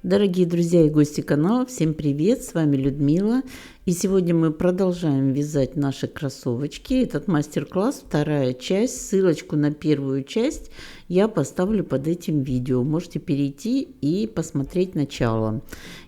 Дорогие друзья и гости канала, всем привет! С вами Людмила. И сегодня мы продолжаем вязать наши кроссовочки. Этот мастер-класс, вторая часть. Ссылочку на первую часть я поставлю под этим видео. Можете перейти и посмотреть начало.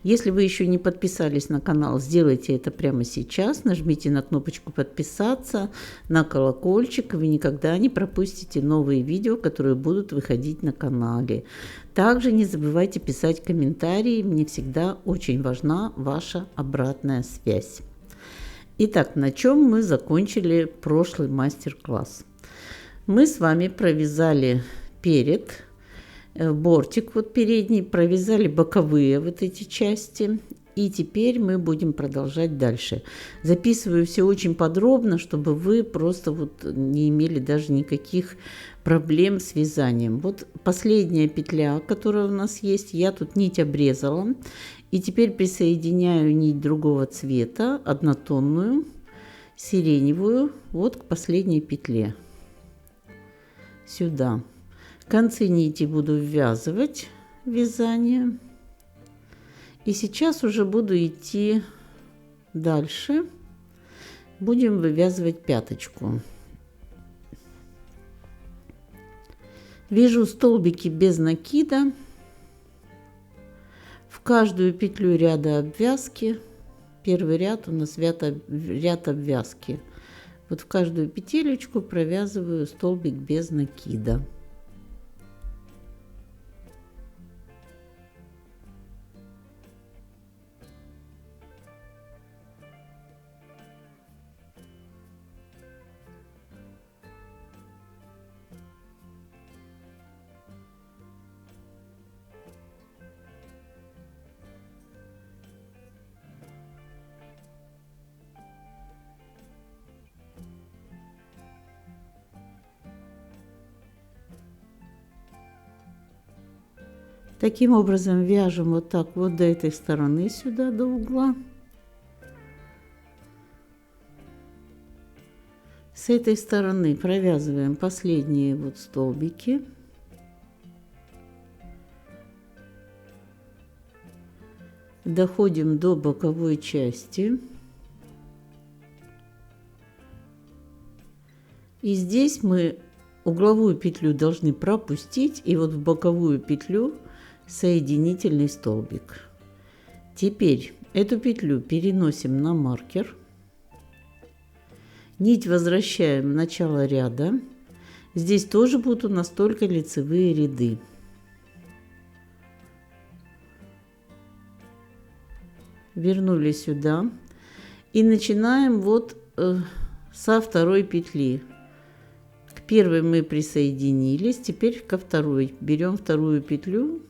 Если вы еще не подписались на канал, сделайте это прямо сейчас. Нажмите на кнопочку подписаться, на колокольчик. Вы никогда не пропустите новые видео, которые будут выходить на канале. Также не забывайте писать комментарии. Мне всегда очень важна ваша обратная связь. Итак, на чем мы закончили прошлый мастер-класс? Мы с вами провязали перед, бортик вот передний, провязали боковые вот эти части. И теперь мы будем продолжать дальше. Записываю все очень подробно, чтобы вы просто вот не имели даже никаких проблем с вязанием. Вот последняя петля, которая у нас есть, я тут нить обрезала. И теперь присоединяю нить другого цвета, однотонную, сиреневую, вот к последней петле. Сюда. Концы нити буду ввязывать в вязание. И сейчас уже буду идти дальше. Будем вывязывать пяточку. Вяжу столбики без накида. В каждую петлю ряда обвязки. Первый ряд у нас ряд обвязки. Вот в каждую петелечку провязываю столбик без накида. Таким образом вяжем вот так вот до этой стороны сюда, до угла. С этой стороны провязываем последние вот столбики. Доходим до боковой части. И здесь мы угловую петлю должны пропустить, и вот в боковую петлю соединительный столбик. Теперь эту петлю переносим на маркер. Нить возвращаем в начало ряда. Здесь тоже будут у нас только лицевые ряды. Вернули сюда. И начинаем вот со второй петли. К первой мы присоединились. Теперь ко второй. Берем вторую петлю.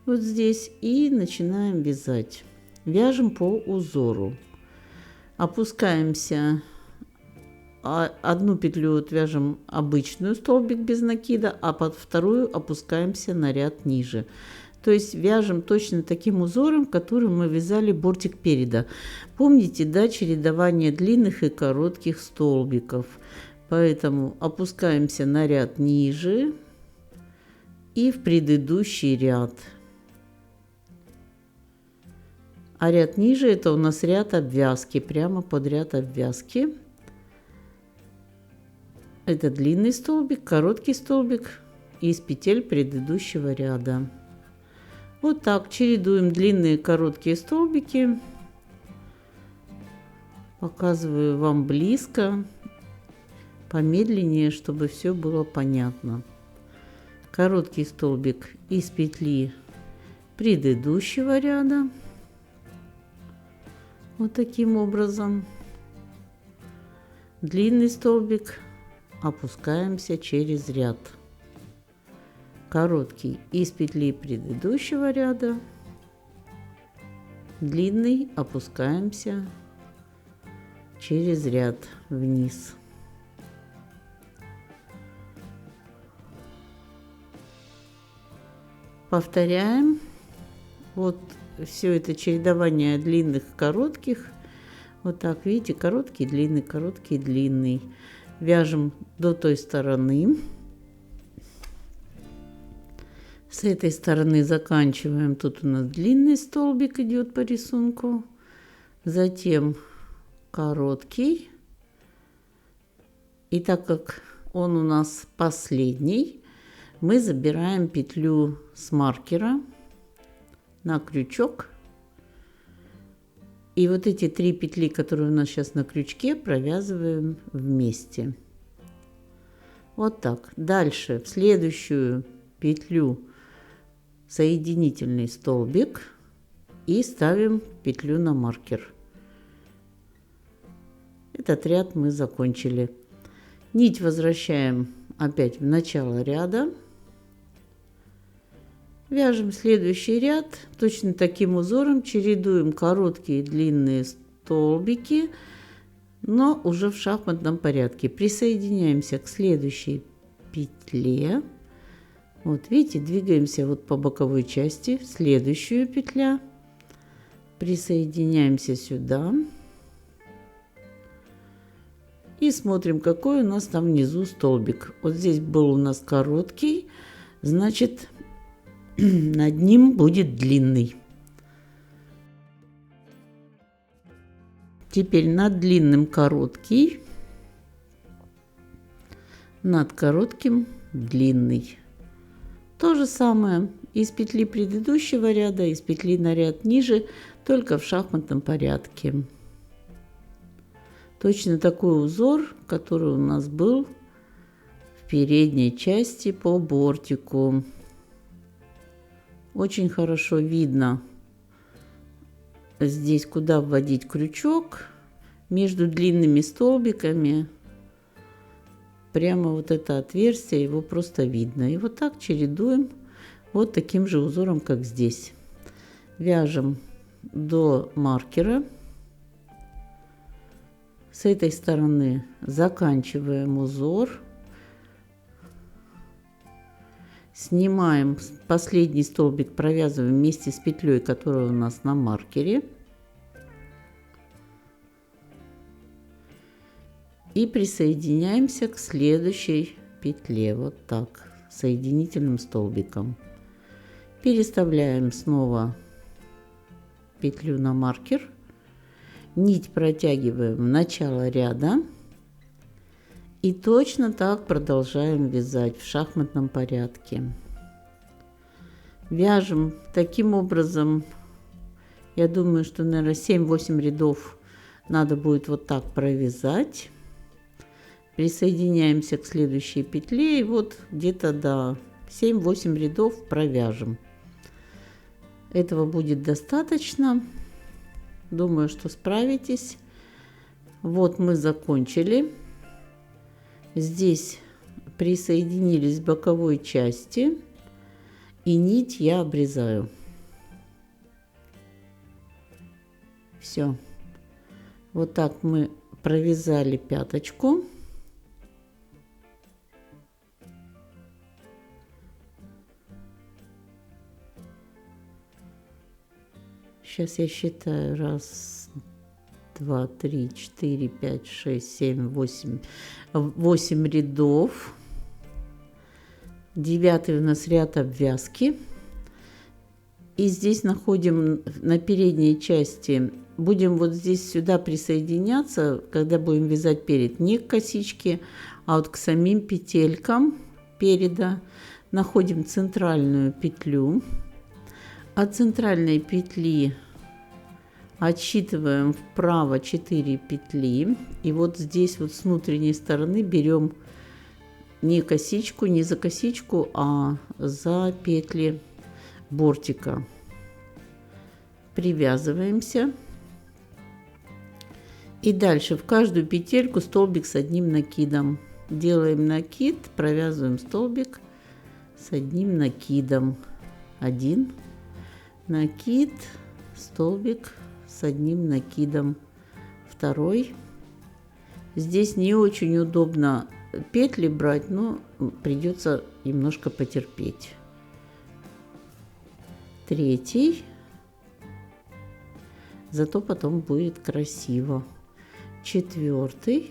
Вот здесь и начинаем вязать. Вяжем по узору. Опускаемся, одну петлю вот вяжем обычную столбик без накида, а под вторую опускаемся на ряд ниже. То есть вяжем точно таким узором, которым мы вязали бортик переда. Помните, да, чередование длинных и коротких столбиков. Поэтому опускаемся на ряд ниже и в предыдущий ряд. А ряд ниже это у нас ряд обвязки, прямо под ряд обвязки. Это длинный столбик, короткий столбик из петель предыдущего ряда. Вот так чередуем длинные и короткие столбики. Показываю вам близко, помедленнее, чтобы все было понятно. Короткий столбик из петли предыдущего ряда. Вот таким образом. Длинный столбик, опускаемся через ряд. Короткий из петли предыдущего ряда. Длинный, опускаемся через ряд вниз. Повторяем. Вот все это чередование длинных и коротких. Вот так, видите, короткий, длинный. Вяжем до той стороны. С этой стороны заканчиваем. Тут у нас длинный столбик идет по рисунку. Затем короткий. И так как он у нас последний, мы забираем петлю с маркера на крючок. И вот эти 3 петли, которые у нас сейчас на крючке, провязываем вместе. Вот так. Дальше в следующую петлю соединительный столбик и ставим петлю на маркер. Этот ряд мы закончили. Нить возвращаем опять в начало ряда. Вяжем следующий ряд точно таким узором, чередуем короткие и длинные столбики, но уже в шахматном порядке. Присоединяемся к следующей петле. Вот видите, двигаемся вот по боковой части, следующую петля, присоединяемся сюда и смотрим, какой у нас там внизу столбик. Вот здесь был у нас короткий, значит, над ним будет длинный. Теперь над длинным короткий, над коротким длинный. То же самое из петли предыдущего ряда, из петли на ряд ниже, только в шахматном порядке. Точно такой узор, который у нас был в передней части по бортику. Очень хорошо видно здесь, куда вводить крючок между длинными столбиками. Прямо вот это отверстие, его просто видно. И вот так чередуем вот таким же узором, как здесь. Вяжем до маркера. С этой стороны заканчиваем узор. Снимаем последний столбик, провязываем вместе с петлей, которая у нас на маркере. И присоединяемся к следующей петле. Вот так, соединительным столбиком. Переставляем снова петлю на маркер. Нить протягиваем в начало ряда. И точно так продолжаем вязать в шахматном порядке. Вяжем таким образом, я думаю, что, наверное, 7-8 рядов надо будет вот так провязать. Присоединяемся к следующей петле и вот где-то до 7-8 рядов провяжем. Этого будет достаточно. Думаю, что справитесь. Вот мы закончили. Здесь присоединились к боковой части, и нить я обрезаю. Все. Вот так мы провязали пяточку. Сейчас я считаю. 1, 2, 3, 4, 5, 6, 7, 8. 8 рядов. 9 у нас ряд обвязки. И здесь находим на передней части. Будем вот здесь сюда присоединяться, когда будем вязать перед. Не к косичке, а вот к самим петелькам переда. Находим центральную петлю. От центральной петли отсчитываем вправо 4 петли. И вот здесь вот с внутренней стороны берем не косичку, не за косичку, а за петли бортика. Привязываемся. И дальше в каждую петельку столбик с одним накидом. Делаем накид, провязываем столбик с одним накидом. 1 накид, столбик с одним накидом. 2. Здесь не очень удобно петли брать, но придется немножко потерпеть. 3. Зато потом будет красиво. 4.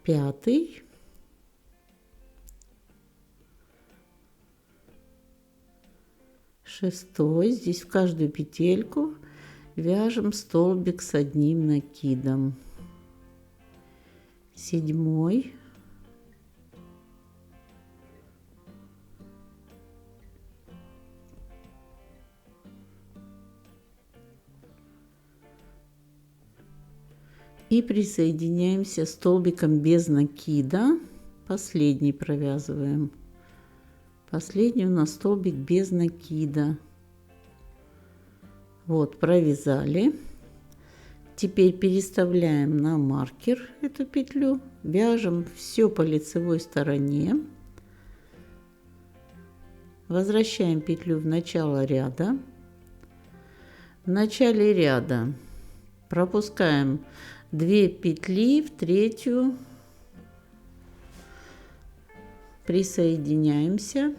пятый, шестой. Здесь в каждую петельку вяжем столбик с одним накидом. Седьмой, и присоединяемся столбиком без накида. Последний провязываем. Последний у нас столбик без накида. Вот, провязали. Теперь переставляем на маркер эту петлю, вяжем все по лицевой стороне, возвращаем петлю в начало ряда. В начале ряда пропускаем 2 петли в третью, присоединяемся.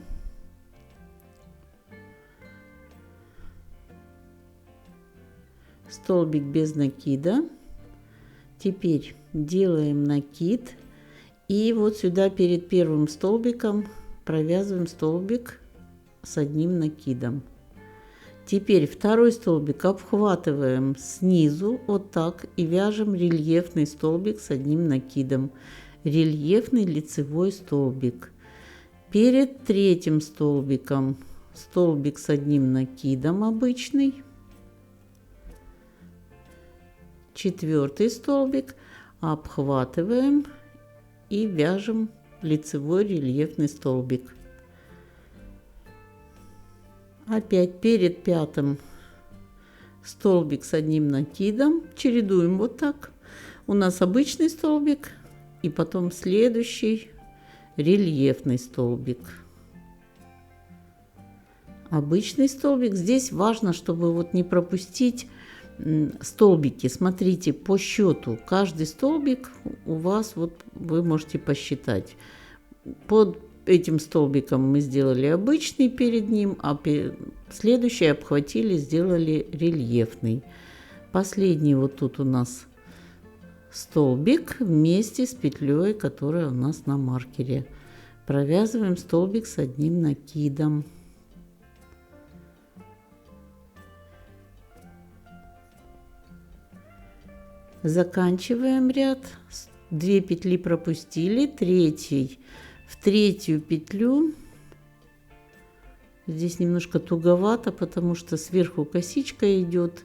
Столбик без накида. Теперь делаем накид, и вот сюда перед первым столбиком провязываем столбик с одним накидом. Теперь второй столбик обхватываем снизу вот так и вяжем рельефный столбик с одним накидом. Рельефный лицевой столбик. Перед третьим столбиком столбик с одним накидом обычный. Четвертый столбик обхватываем и вяжем лицевой рельефный столбик. Опять перед пятым столбик с одним накидом, чередуем вот так. У нас обычный столбик и потом следующий рельефный столбик. Обычный столбик. Здесь важно, чтобы вот не пропустить столбики. Смотрите, по счету каждый столбик у вас, вот вы можете посчитать. Под этим столбиком мы сделали обычный перед ним, а следующий обхватили, сделали рельефный. Последний вот тут у нас столбик вместе с петлей, которая у нас на маркере. Провязываем столбик с одним накидом. Заканчиваем ряд. 2 петли пропустили, в третью петлю. Здесь немножко туговато, потому что сверху косичка идет,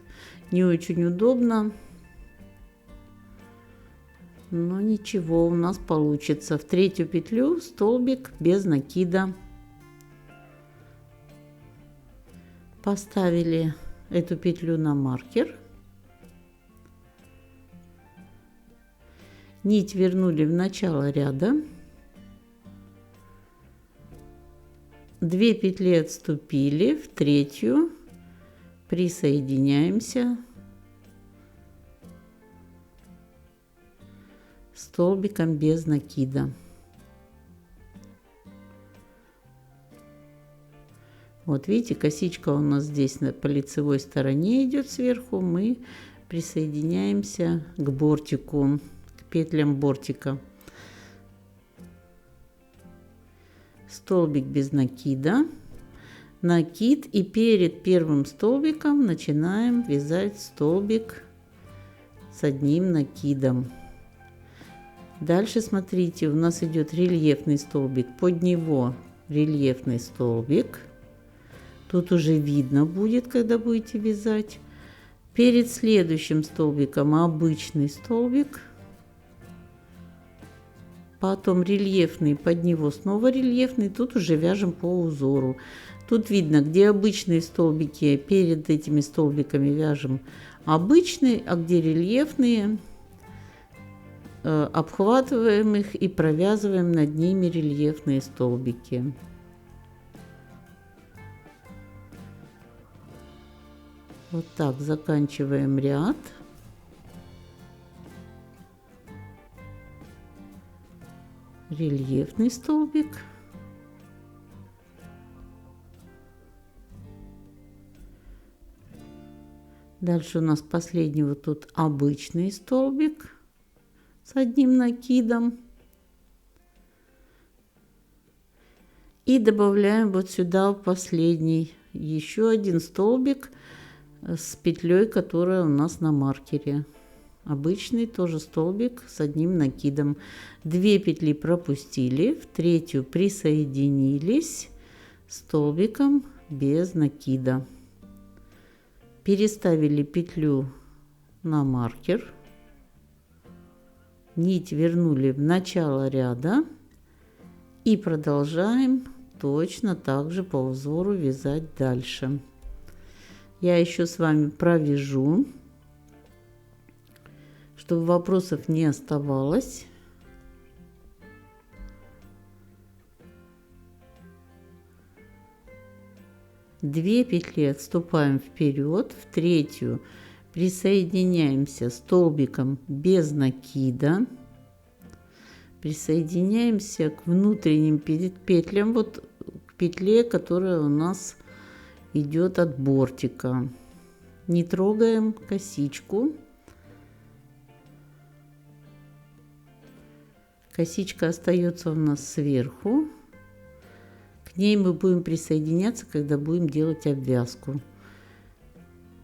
не очень удобно, но ничего, у нас получится. В третью петлю столбик без накида. Поставили эту петлю на маркер. Нить вернули в начало ряда. 2 петли отступили, в третью присоединяемся столбиком без накида. Вот видите, косичка у нас здесь по лицевой стороне идет сверху, мы присоединяемся к бортику, к петлям бортика. Столбик без накида, накид, и перед первым столбиком начинаем вязать столбик с одним накидом. Дальше смотрите, у нас идет рельефный столбик, под него рельефный столбик. Тут уже видно будет, когда будете вязать. Перед следующим столбиком обычный столбик. Потом рельефный, под него снова рельефный. Тут уже вяжем по узору. Тут видно, где обычные столбики, перед этими столбиками вяжем обычный, а где рельефные, обхватываем их и провязываем над ними рельефные столбики. Вот так заканчиваем ряд. Рельефный столбик. Дальше у нас последний вот тут обычный столбик с с одним накидом. И добавляем вот сюда последний еще один столбик с петлей, которая у нас на маркере. Обычный тоже столбик с одним накидом. 2 петли пропустили, в третью присоединились столбиком без накида. Переставили петлю на маркер. Нить вернули в начало ряда. И продолжаем точно так же по узору вязать дальше. Я еще с вами провяжу, чтобы вопросов не оставалось. Две петли отступаем вперед, в третью присоединяемся столбиком без накида. Присоединяемся к внутренним петлям, вот к петле, которая у нас идет от бортика. Не трогаем косичку. Косичка остается у нас сверху. К ней мы будем присоединяться, когда будем делать обвязку.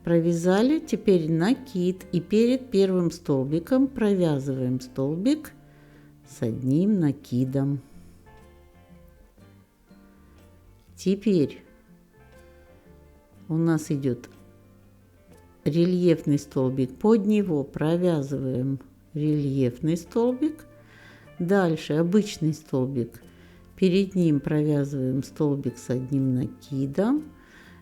Провязали, теперь накид, и перед первым столбиком провязываем столбик с одним накидом. Теперь у нас идет рельефный столбик, под него провязываем рельефный столбик. Дальше обычный столбик, перед ним провязываем столбик с одним накидом.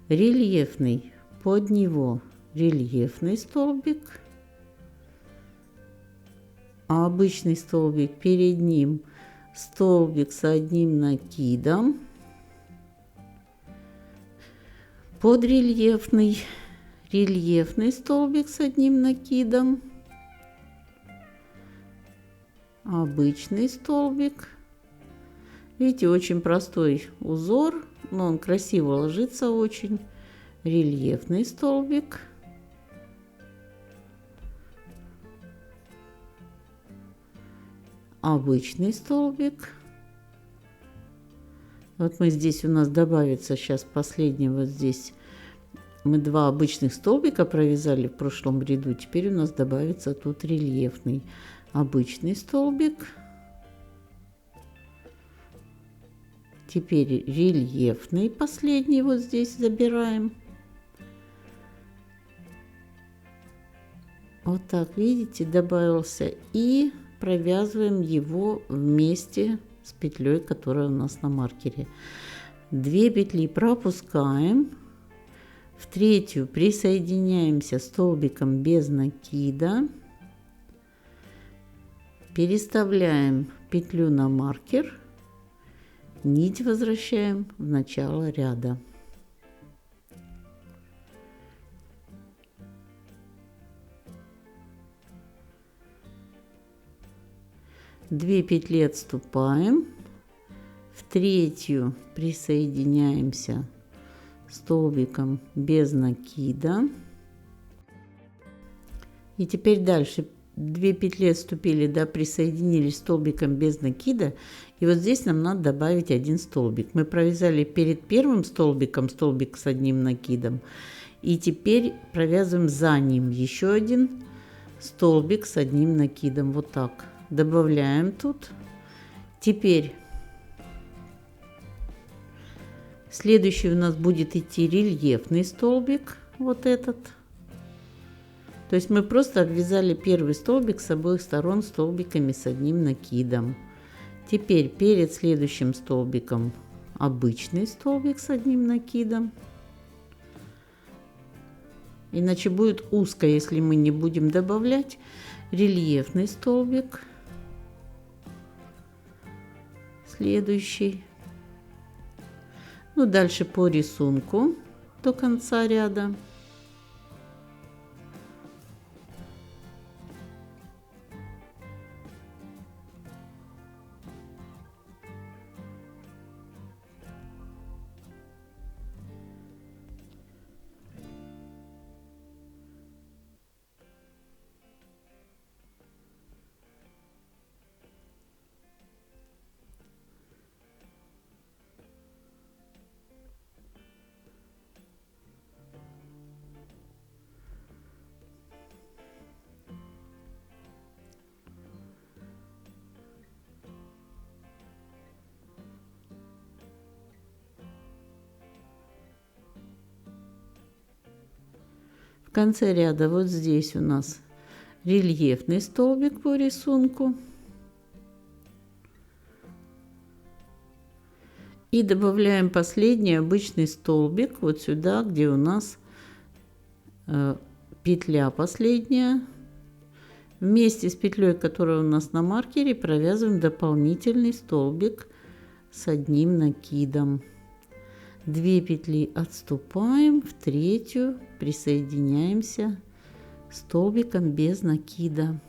Рельефный, под него рельефный столбик. А обычный столбик, перед ним столбик с одним накидом. Под рельефный столбик с одним накидом. Обычный столбик. Видите, очень простой узор, но он красиво ложится очень. Рельефный столбик. Обычный столбик. Вот мы здесь, у нас добавится сейчас последний, вот здесь мы 2 обычных столбика провязали в прошлом ряду, теперь у нас добавится тут рельефный. Обычный столбик. Теперь рельефный последний вот здесь забираем. Вот так, видите, добавился, и провязываем его вместе с петлей, которая у нас на маркере. 2 петли пропускаем, в третью присоединяемся столбиком без накида, переставляем петлю на маркер, нить возвращаем в начало ряда. Две петли отступаем, в третью присоединяемся столбиком без накида. И теперь дальше 2 петли отступили, да, присоединились столбиком без накида, и вот здесь нам надо добавить 1 столбик. Мы провязали перед первым столбиком столбик с одним накидом, и теперь провязываем за ним еще 1 столбик с одним накидом, вот так. Добавляем тут. Теперь следующий у нас будет идти рельефный столбик, вот этот. То есть мы просто обвязали первый столбик с обоих сторон столбиками с одним накидом. Теперь перед следующим столбиком обычный столбик с одним накидом. Иначе будет узко, если мы не будем добавлять. Рельефный столбик. Следующий. Ну, дальше по рисунку до конца ряда. конце ряда вот здесь у нас рельефный столбик по рисунку. И добавляем последний обычный столбик вот сюда, где у нас петля последняя. Вместе с петлей, которая у нас на маркере, провязываем дополнительный столбик с одним накидом. 2 петли отступаем, в третью присоединяемся столбиком без накида.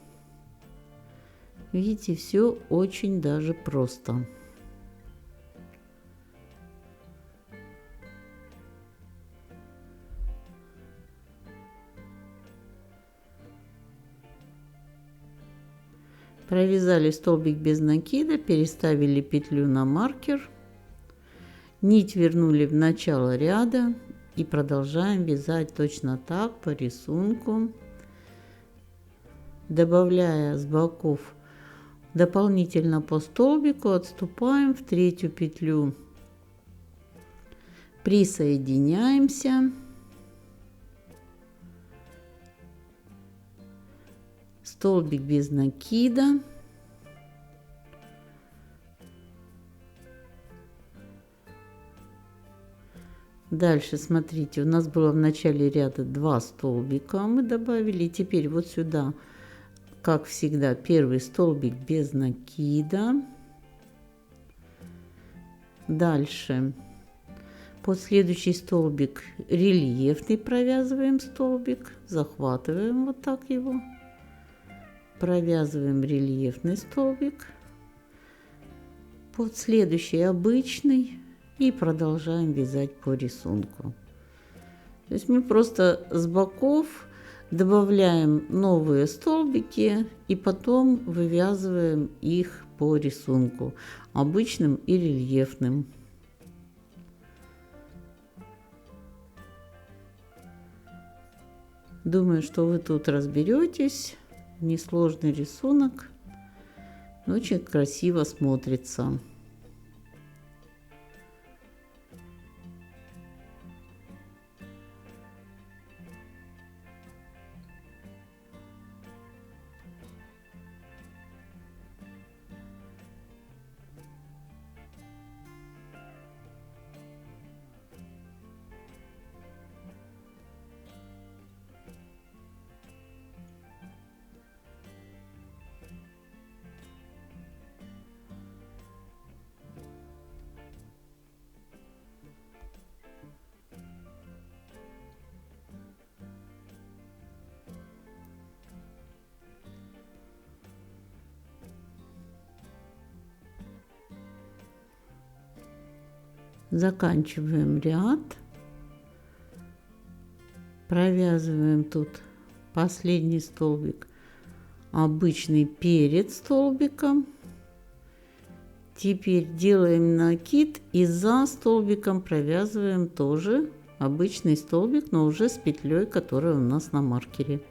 Видите, все очень даже просто. Провязали столбик без накида, переставили петлю на маркер, нить вернули в начало ряда и продолжаем вязать точно так по рисунку, добавляя с боков дополнительно по столбику, отступаем в третью петлю, присоединяемся. Столбик без накида. Дальше смотрите, у нас было в начале ряда 2 столбика, мы добавили. Теперь вот сюда, как всегда, первый столбик без накида. Дальше под следующий столбик рельефный провязываем столбик, захватываем вот так его. Провязываем рельефный столбик, под следующий обычный и продолжаем вязать по рисунку. То есть мы просто с боков добавляем новые столбики и потом вывязываем их по рисунку, обычным и рельефным. Думаю, что вы тут разберетесь. Несложный рисунок, очень красиво смотрится. Заканчиваем ряд, провязываем тут последний столбик обычный перед столбиком. Теперь делаем накид и за столбиком провязываем тоже обычный столбик, но уже с петлей, которая у нас на маркере.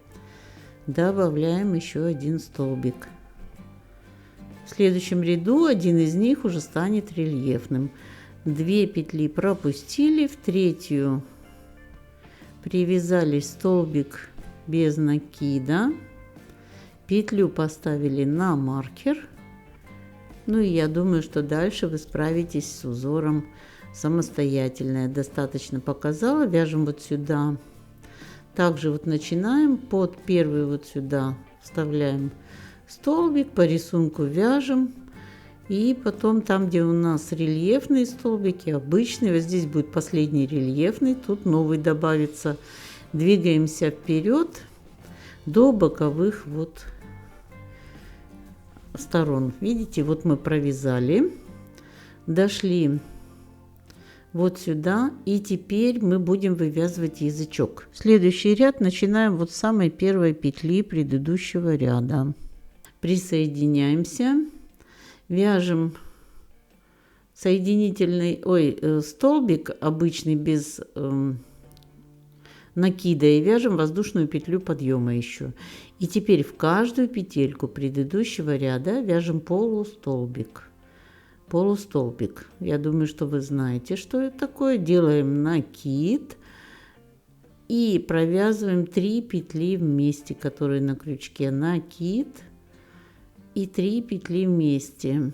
Добавляем еще один столбик. В следующем ряду один из них уже станет рельефным. 2 петли пропустили, в третью привязали столбик без накида, петлю поставили на маркер. Ну и я думаю, что дальше вы справитесь с узором самостоятельно. Я достаточно показала. Вяжем вот сюда. Также вот начинаем под первый вот сюда вставляем столбик, по рисунку вяжем. И потом там, где у нас рельефные столбики, обычные, вот здесь будет последний рельефный, тут новый добавится. Двигаемся вперед до боковых вот сторон. Видите, вот мы провязали, дошли вот сюда, и теперь мы будем вывязывать язычок. Следующий ряд начинаем вот с самой первой петли предыдущего ряда. Присоединяемся. Вяжем соединительный столбик обычный без накида и вяжем воздушную петлю подъема еще. И теперь в каждую петельку предыдущего ряда вяжем полустолбик. Полустолбик. Я думаю, что вы знаете, что это такое. Делаем накид И провязываем 3 петли вместе, которые на крючке. Накид и 3 петли вместе.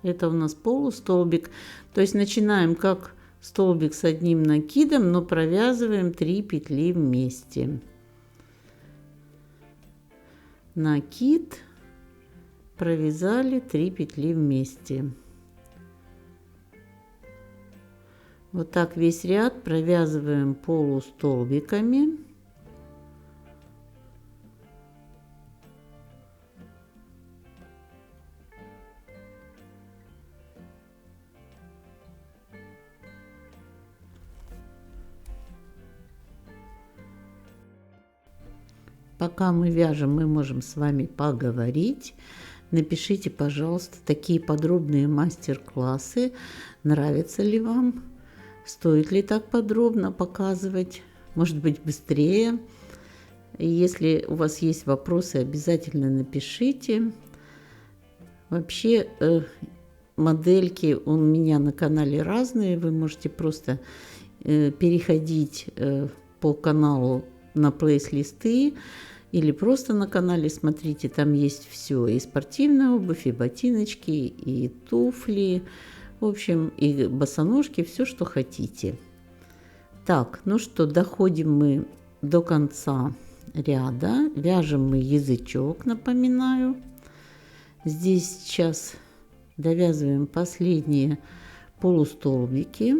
Это у нас полустолбик. То есть начинаем как столбик с одним накидом, но провязываем 3 петли вместе. Накид, провязали 3 петли вместе. Вот так весь ряд провязываем полустолбиками. Пока мы вяжем, мы можем с вами поговорить. Напишите, пожалуйста, такие подробные мастер-классы. Нравятся ли вам? Стоит ли так подробно показывать? Может быть, быстрее? Если у вас есть вопросы, обязательно напишите. Вообще, модельки у меня на канале разные. Вы можете просто переходить по каналу на плейс-листы или просто на канале смотрите, там есть все, и спортивная обувь, и ботиночки, и туфли, в общем, и босоножки, все, что хотите. Так, ну что, доходим мы до конца ряда, вяжем мы язычок, напоминаю. Здесь сейчас довязываем последние полустолбики.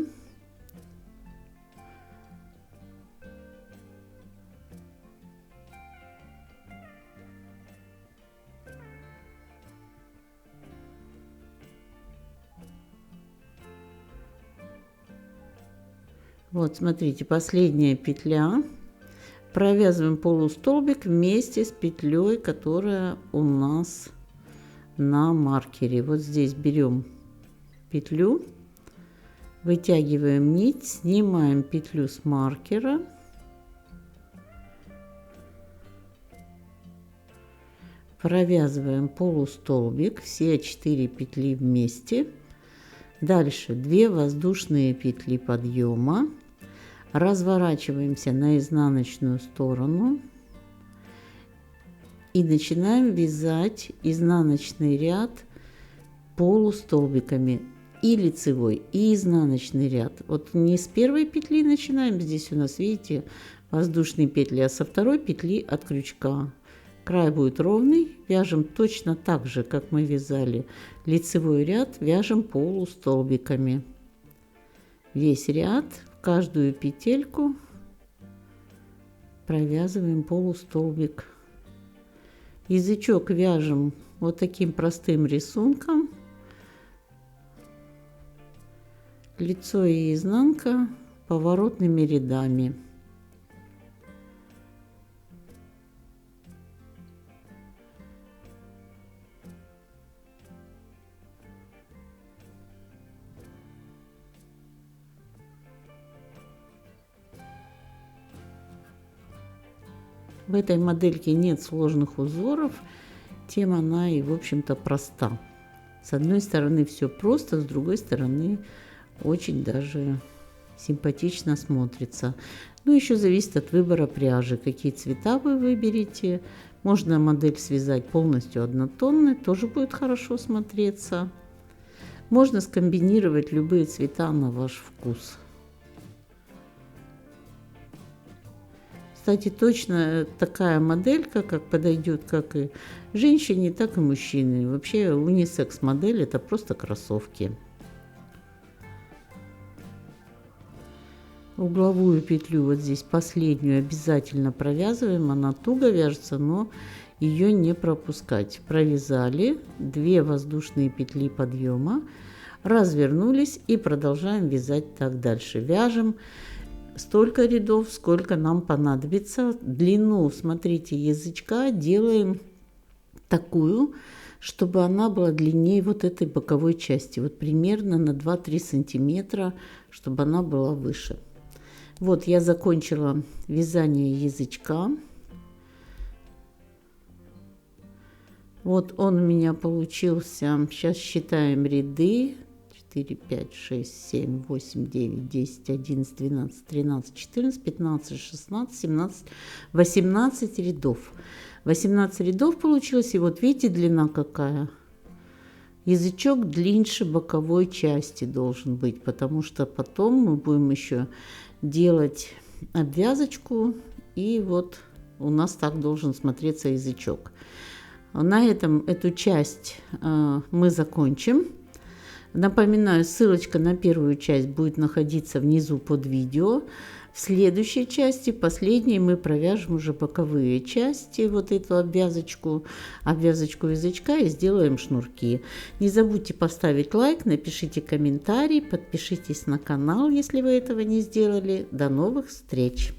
Вот, смотрите, последняя петля. Провязываем полустолбик вместе с петлей, которая у нас на маркере. Вот здесь берем петлю, вытягиваем нить, снимаем петлю с маркера. Провязываем полустолбик, все 4 петли вместе. Дальше 2 воздушные петли подъема. Разворачиваемся на изнаночную сторону и начинаем вязать изнаночный ряд полустолбиками, и лицевой, и изнаночный ряд. Вот не с первой петли начинаем, здесь у нас, видите, воздушные петли, а со второй петли от крючка. Край будет ровный, вяжем точно так же, как мы вязали лицевой ряд, вяжем полустолбиками. Весь ряд, в каждую петельку провязываем полустолбик. Язычок вяжем вот таким простым рисунком. Лицо и изнанка поворотными рядами. В этой модельке нет сложных узоров, тем она и, в общем-то, проста. С одной стороны все просто, с другой стороны очень даже симпатично смотрится. Ну, еще зависит от выбора пряжи, какие цвета вы выберете. Можно модель связать полностью однотонной, тоже будет хорошо смотреться. Можно скомбинировать любые цвета на ваш вкус. Кстати, точно такая моделька, как подойдет как и женщине, так и мужчине. Вообще унисекс модель — это просто кроссовки. Угловую петлю вот здесь последнюю обязательно провязываем. Она туго вяжется, но ее не пропускать. Провязали 2 воздушные петли подъема, развернулись и продолжаем вязать так дальше. Вяжем столько рядов, сколько нам понадобится. Длину, смотрите, язычка делаем такую, чтобы она была длиннее вот этой боковой части. Вот примерно на 2-3 сантиметра, чтобы она была выше. Вот я закончила вязание язычка. Вот он у меня получился. Сейчас считаем ряды. 4, 5, 6, 7, 8, 9, 10, 11, 12, 13, 14, 15, 16, 17, 18 рядов. 18 рядов получилось, и вот видите, длина какая. Язычок длиннее боковой части должен быть, потому что потом мы будем еще делать обвязочку, и вот у нас так должен смотреться язычок. На этом эту часть мы закончим. Напоминаю, ссылочка на первую часть будет находиться внизу под видео. В следующей части, последней, мы провяжем уже боковые части, вот эту обвязочку язычка, и сделаем шнурки. Не забудьте поставить лайк, напишите комментарий, подпишитесь на канал, если вы этого не сделали. До новых встреч!